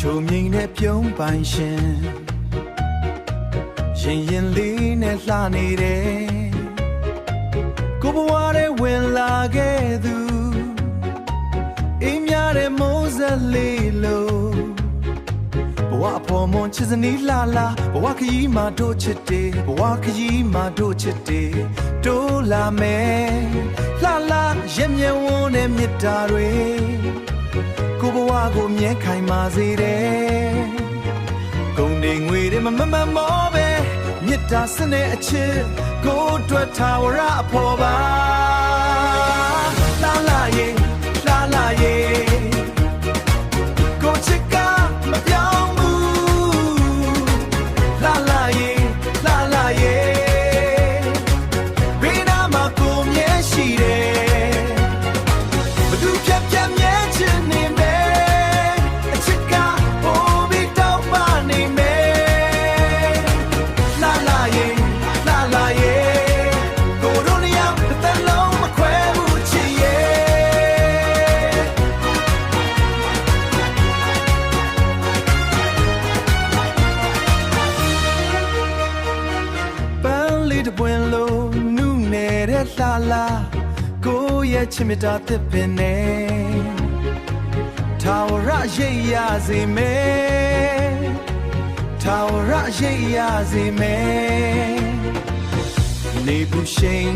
ချိုမြိန်နဲ့ပြုံးပိုင်ရှင်ရင်ရင်လေးနဲ့လှနေတယ်ကိုဘဝရဲ့ဝင်လာခဲ့သူအေးမြတဲ့မိုးစလေးလို့ဘဝအဖော်မွန်ချစ်စနီးလာလာဘဝခရီးမှာတို့ချစ်တယ်ဘဝခရီးမှာတို့ချစ်တယ်တိုးလာမယ်လှလာရဲ့မြဲဝန်းတဲ့မြတ်တာတွေကိုဘဝကိုမြဲခိုင်မာစေတယ်ဂုံတွေငွေတွေမမောပဲမြတ်တာစနဲ့အချစ်ကိုတွေ့ထားဝရအဖော်ပါလှလာရဲ့လှလာရဲ့ကိုချစ်ကမပြောင်းဘူးလှလာရဲ့လှလာရဲ့ဘေးနာမှာကိုမြဲရှိတယ်ဘသူဖြတ်ဖြတ်မြဲချင်နေမယ်အချစ်ကဟိုပြီးတော့ပါနေမယ်လှလာရဲ့လှလာရဲ့ကိုတို့နှစ်ယောက်တစ်သက်လုံးမခွဲဘူးချစ်ရဲ့ပန်းလေးတစ်ပွင့်လုံးနုနေတဲ့လှလာကိုရဲ့ချစ်မြတ်တာသစ်ပင်နဲ့ထာဝရရိပ်ရစေမယ်ထာဝရရိပ်ရစေမယ်နေဘူးရှိန်